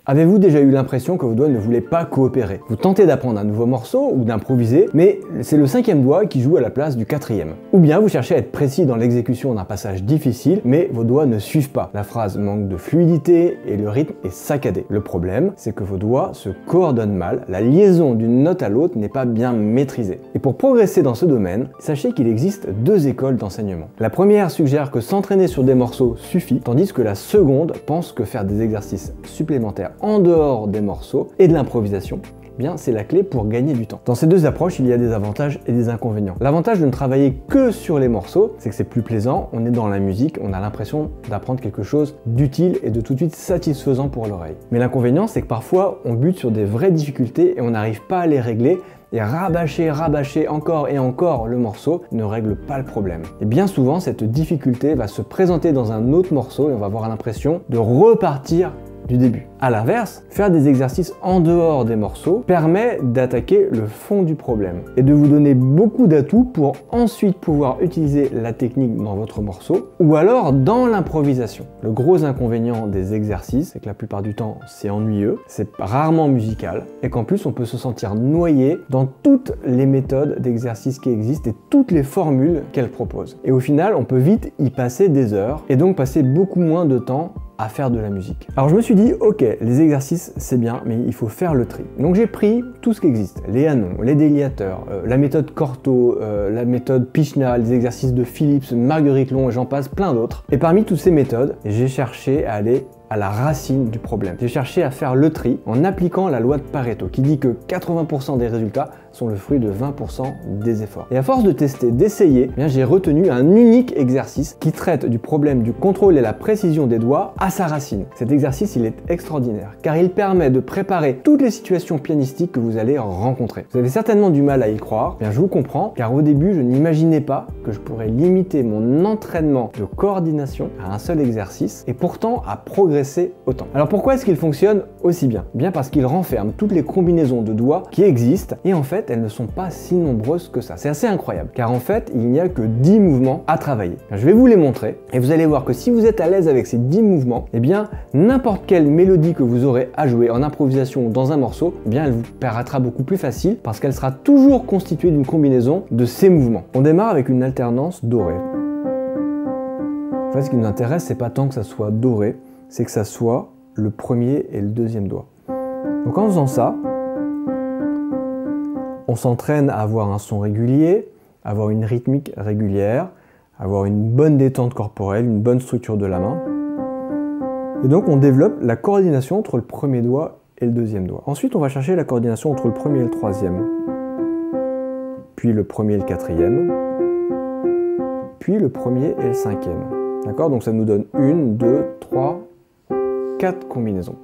Avez-vous déjà eu l'impression que vos doigts ne voulaient pas coopérer? Vous tentez d'apprendre un nouveau morceau ou d'improviser, mais c'est le 5e doigt qui joue à la place du 4e. Ou bien vous cherchez à être précis dans l'exécution d'un passage difficile, mais vos doigts ne suivent pas. La phrase manque de fluidité et le rythme est saccadé. Le problème, c'est que vos doigts se coordonnent mal, la liaison d'une note à l'autre n'est pas bien maîtrisée. Et pour progresser dans ce domaine, sachez qu'il existe 2 écoles d'enseignement. La première suggère que s'entraîner sur des morceaux suffit, tandis que la seconde pense que faire des exercices supplémentaires en dehors des morceaux et de l'improvisation, bien c'est la clé pour gagner du temps. Dans ces 2 approches, il y a des avantages et des inconvénients. L'avantage de ne travailler que sur les morceaux, c'est que c'est plus plaisant, on est dans la musique, on a l'impression d'apprendre quelque chose d'utile et de tout de suite satisfaisant pour l'oreille. Mais l'inconvénient, c'est que parfois on bute sur des vraies difficultés et on n'arrive pas à les régler, et rabâcher encore et encore le morceau ne règle pas le problème. Et bien souvent, cette difficulté va se présenter dans un autre morceau et on va avoir l'impression de repartir du début. A l'inverse, faire des exercices en dehors des morceaux permet d'attaquer le fond du problème et de vous donner beaucoup d'atouts pour ensuite pouvoir utiliser la technique dans votre morceau ou alors dans l'improvisation. Le gros inconvénient des exercices, c'est que la plupart du temps c'est ennuyeux, c'est rarement musical et qu'en plus on peut se sentir noyé dans toutes les méthodes d'exercice qui existent et toutes les formules qu'elles proposent. Et au final, on peut vite y passer des heures et donc passer beaucoup moins de temps à faire de la musique. Alors je me suis dit, ok, les exercices c'est bien, mais il faut faire le tri. Donc j'ai pris tout ce qui existe, les Hanon, les déliateurs, la méthode Cortot, la méthode Pichna, les exercices de Phillips, Marguerite Long et j'en passe plein d'autres. Et parmi toutes ces méthodes, j'ai cherché à aller à la racine du problème. J'ai cherché à faire le tri en appliquant la loi de Pareto qui dit que 80% des résultats sont le fruit de 20% des efforts. Et à force de tester, d'essayer, j'ai retenu un unique exercice qui traite du problème du contrôle et la précision des doigts à sa racine. Cet exercice, il est extraordinaire car il permet de préparer toutes les situations pianistiques que vous allez rencontrer. Vous avez certainement du mal à y croire, je vous comprends car au début, je n'imaginais pas que je pourrais limiter mon entraînement de coordination à un seul exercice et pourtant à progresser autant. Alors pourquoi est-ce qu'il fonctionne aussi bien? Bien parce qu'il renferme toutes les combinaisons de doigts qui existent et en fait elles ne sont pas si nombreuses que ça. C'est assez incroyable car en fait il n'y a que 10 mouvements à travailler. Je vais vous les montrer et vous allez voir que si vous êtes à l'aise avec ces 10 mouvements, n'importe quelle mélodie que vous aurez à jouer en improvisation ou dans un morceau, elle vous paraîtra beaucoup plus facile parce qu'elle sera toujours constituée d'une combinaison de ces mouvements. On démarre avec une alternance dorée. En fait ce qui nous intéresse c'est pas tant que ça soit doré, c'est que ça soit le premier et le deuxième doigt. Donc en faisant ça, on s'entraîne à avoir un son régulier, avoir une rythmique régulière, avoir une bonne détente corporelle, une bonne structure de la main. Et donc on développe la coordination entre le premier doigt et le deuxième doigt. Ensuite on va chercher la coordination entre le premier et le troisième, puis le premier et le quatrième, puis le premier et le cinquième. D'accord? Donc ça nous donne 1, 2, 3, 4 combinaisons.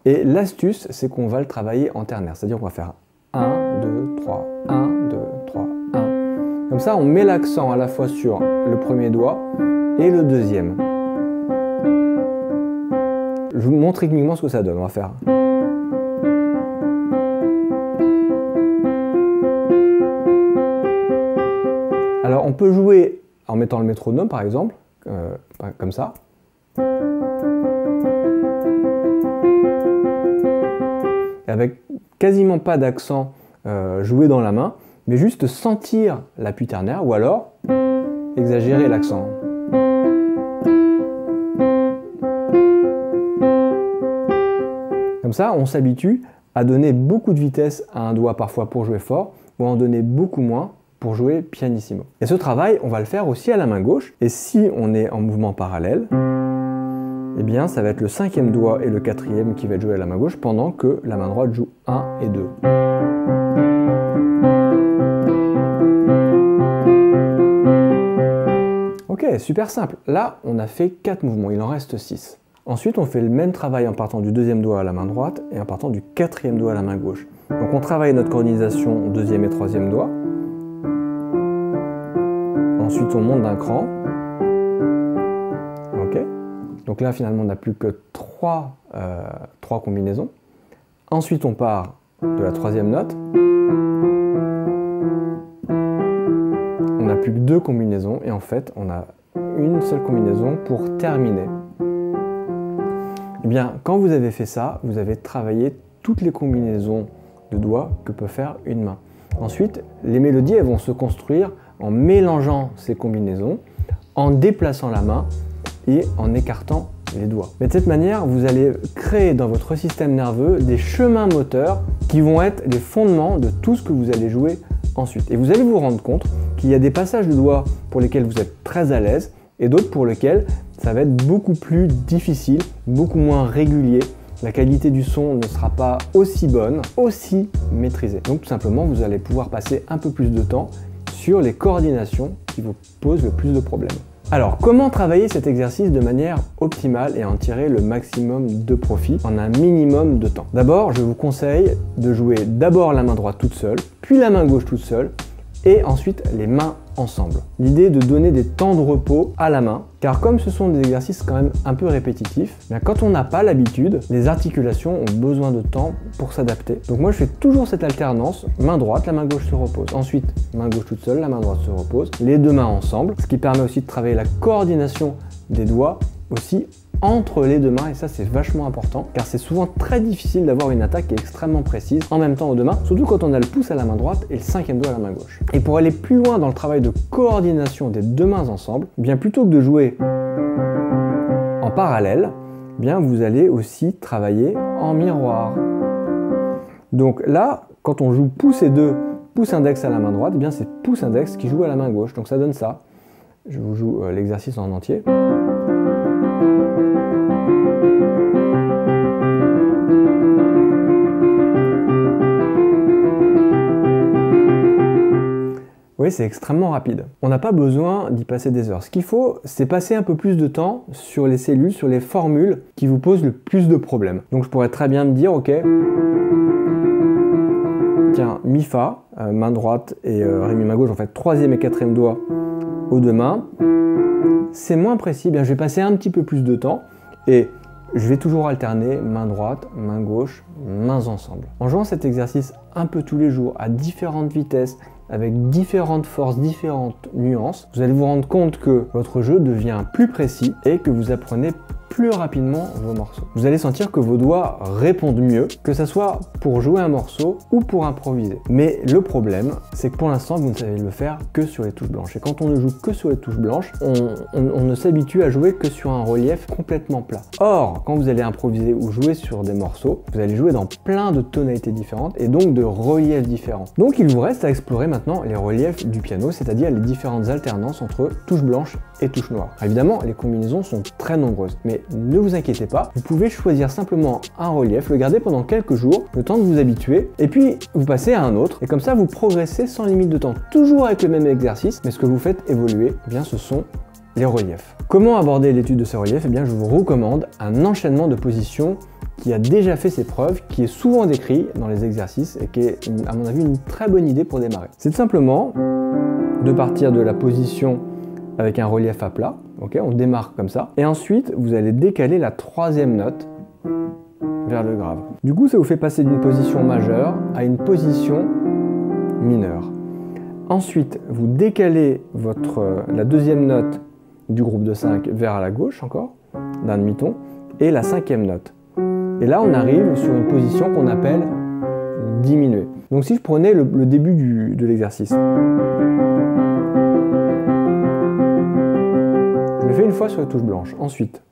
Et l'astuce, c'est qu'on va le travailler en ternaire, c'est-à-dire qu'on va faire 1, 2, 3, 1, 2, 3, 1. Comme ça, on met l'accent à la fois sur le premier doigt et le deuxième. Je vous montre rythmiquement ce que ça donne. On va faire. Alors, on peut jouer en mettant le métronome, par exemple, comme ça. Avec quasiment pas d'accent joué dans la main, mais juste sentir l'appui ternaire ou alors exagérer l'accent. Comme ça, on s'habitue à donner beaucoup de vitesse à un doigt parfois pour jouer fort ou à en donner beaucoup moins pour jouer pianissimo. Et ce travail, on va le faire aussi à la main gauche. Et si on est en mouvement parallèle, ça va être le cinquième doigt et le quatrième qui va être joué à la main gauche pendant que la main droite joue 1 et 2. Ok, super simple. Là, on a fait 4 mouvements, il en reste 6. Ensuite, on fait le même travail en partant du deuxième doigt à la main droite et en partant du quatrième doigt à la main gauche. Donc on travaille notre coordination au deuxième et troisième doigt. Ensuite, on monte d'un cran. Ok. Donc là, finalement, on n'a plus que 3 combinaisons. Ensuite, on part de la troisième note. On n'a plus que 2 combinaisons et en fait, on a une seule combinaison pour terminer. Eh bien, quand vous avez fait ça, vous avez travaillé toutes les combinaisons de doigts que peut faire une main. Ensuite, les mélodies elles vont se construire en mélangeant ces combinaisons, en déplaçant la main et en écartant les doigts. Mais de cette manière, vous allez créer dans votre système nerveux des chemins moteurs qui vont être les fondements de tout ce que vous allez jouer ensuite. Et vous allez vous rendre compte qu'il y a des passages de doigts pour lesquels vous êtes très à l'aise et d'autres pour lesquels ça va être beaucoup plus difficile, beaucoup moins régulier. La qualité du son ne sera pas aussi bonne, aussi maîtrisée. Donc tout simplement, vous allez pouvoir passer un peu plus de temps sur les coordinations qui vous posent le plus de problèmes. Alors, comment travailler cet exercice de manière optimale et en tirer le maximum de profit en un minimum de temps? D'abord, je vous conseille de jouer d'abord la main droite toute seule, puis la main gauche toute seule, et ensuite les mains ensemble. L'idée est de donner des temps de repos à la main, car comme ce sont des exercices quand même un peu répétitifs, bien quand on n'a pas l'habitude, les articulations ont besoin de temps pour s'adapter. Donc moi je fais toujours cette alternance, main droite, la main gauche se repose. Ensuite, main gauche toute seule, la main droite se repose, les deux mains ensemble, ce qui permet aussi de travailler la coordination des doigts aussi entre les deux mains, et ça c'est vachement important car c'est souvent très difficile d'avoir une attaque qui est extrêmement précise en même temps aux deux mains, surtout quand on a le pouce à la main droite et le cinquième doigt à la main gauche. Et pour aller plus loin dans le travail de coordination des deux mains ensemble, bien plutôt que de jouer en parallèle, bien vous allez aussi travailler en miroir. Donc là, quand on joue pouce et deux, pouce index à la main droite, bien c'est pouce index qui joue à la main gauche, donc ça donne ça. Je vous joue l'exercice en entier. Oui, c'est extrêmement rapide. On n'a pas besoin d'y passer des heures. Ce qu'il faut, c'est passer un peu plus de temps sur les cellules, sur les formules qui vous posent le plus de problèmes. Donc je pourrais très bien me dire, ok, tiens, mi fa, main droite et ré mi main gauche, en fait troisième et quatrième doigt aux deux mains. C'est moins précis, bien je vais passer un petit peu plus de temps et je vais toujours alterner main droite, main gauche, mains ensemble. En jouant cet exercice un peu tous les jours à différentes vitesses, avec différentes forces, différentes nuances, vous allez vous rendre compte que votre jeu devient plus précis et que vous apprenez plus rapidement vos morceaux. Vous allez sentir que vos doigts répondent mieux, que ce soit pour jouer un morceau ou pour improviser. Mais le problème, c'est que pour l'instant, vous ne savez le faire que sur les touches blanches. Et quand on ne joue que sur les touches blanches, on ne s'habitue à jouer que sur un relief complètement plat. Or, quand vous allez improviser ou jouer sur des morceaux, vous allez jouer dans plein de tonalités différentes et donc de reliefs différents. Donc il vous reste à explorer maintenant les reliefs du piano, c'est-à-dire les différentes alternances entre touches blanches et touches noires. Évidemment, les combinaisons sont très nombreuses, mais ne vous inquiétez pas, vous pouvez choisir simplement un relief, le garder pendant quelques jours, le temps de vous habituer, et puis vous passez à un autre, et comme ça vous progressez sans limite de temps, toujours avec le même exercice, mais ce que vous faites évoluer, eh bien ce sont les reliefs. Comment aborder l'étude de ces reliefs? Eh bien je vous recommande un enchaînement de positions qui a déjà fait ses preuves, qui est souvent décrit dans les exercices et qui est à mon avis une très bonne idée pour démarrer. C'est tout simplement de partir de la position avec un relief à plat, ok, on démarre comme ça, et ensuite vous allez décaler la troisième note vers le grave. Du coup ça vous fait passer d'une position majeure à une position mineure. Ensuite vous décalez la deuxième note du groupe de 5 vers la gauche encore, d'un demi-ton, et la cinquième note. Et là on arrive sur une position qu'on appelle diminuée. Donc si je prenais le début de l'exercice, je le fais une fois sur les touches blanches. Ensuite,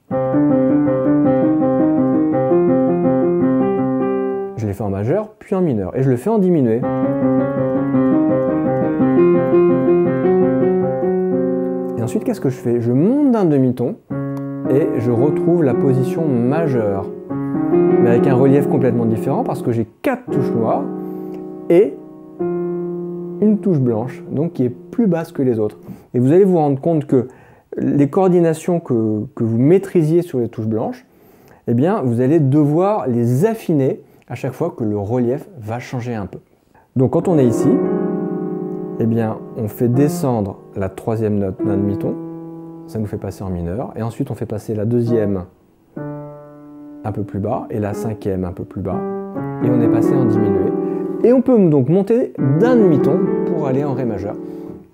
je l'ai fait en majeur, puis en mineur. Et je le fais en diminué. Et ensuite, qu'est-ce que je fais? Je monte d'un demi-ton et je retrouve la position majeure. Mais avec un relief complètement différent parce que j'ai 4 touches noires et une touche blanche, donc qui est plus basse que les autres. Et vous allez vous rendre compte que les coordinations que vous maîtrisiez sur les touches blanches, eh bien, vous allez devoir les affiner à chaque fois que le relief va changer un peu. Donc quand on est ici, eh bien, on fait descendre la troisième note d'un demi-ton, ça nous fait passer en mineur, et ensuite on fait passer la deuxième un peu plus bas, et la cinquième un peu plus bas, et on est passé en diminué. Et on peut donc monter d'un demi-ton pour aller en ré majeur.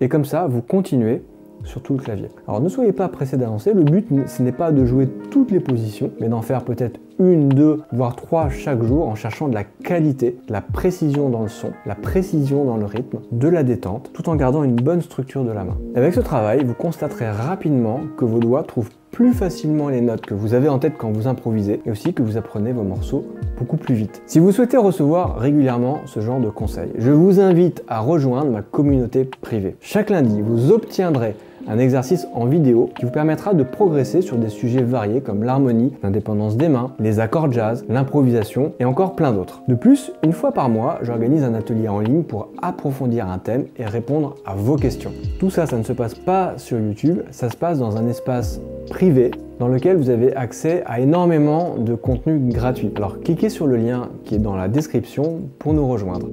Et comme ça, vous continuez sur tout le clavier. Alors ne soyez pas pressé d'avancer, le but ce n'est pas de jouer toutes les positions, mais d'en faire peut-être 1, 2, voire 3 chaque jour en cherchant de la qualité, de la précision dans le son, la précision dans le rythme, de la détente, tout en gardant une bonne structure de la main. Avec ce travail, vous constaterez rapidement que vos doigts trouvent plus facilement les notes que vous avez en tête quand vous improvisez et aussi que vous apprenez vos morceaux beaucoup plus vite. Si vous souhaitez recevoir régulièrement ce genre de conseils, je vous invite à rejoindre ma communauté privée. Chaque lundi, vous obtiendrez un exercice en vidéo qui vous permettra de progresser sur des sujets variés comme l'harmonie, l'indépendance des mains, les accords jazz, l'improvisation et encore plein d'autres. De plus, une fois par mois, j'organise un atelier en ligne pour approfondir un thème et répondre à vos questions. Tout ça, ça ne se passe pas sur YouTube, ça se passe dans un espace privé dans lequel vous avez accès à énormément de contenu gratuit. Alors cliquez sur le lien qui est dans la description pour nous rejoindre.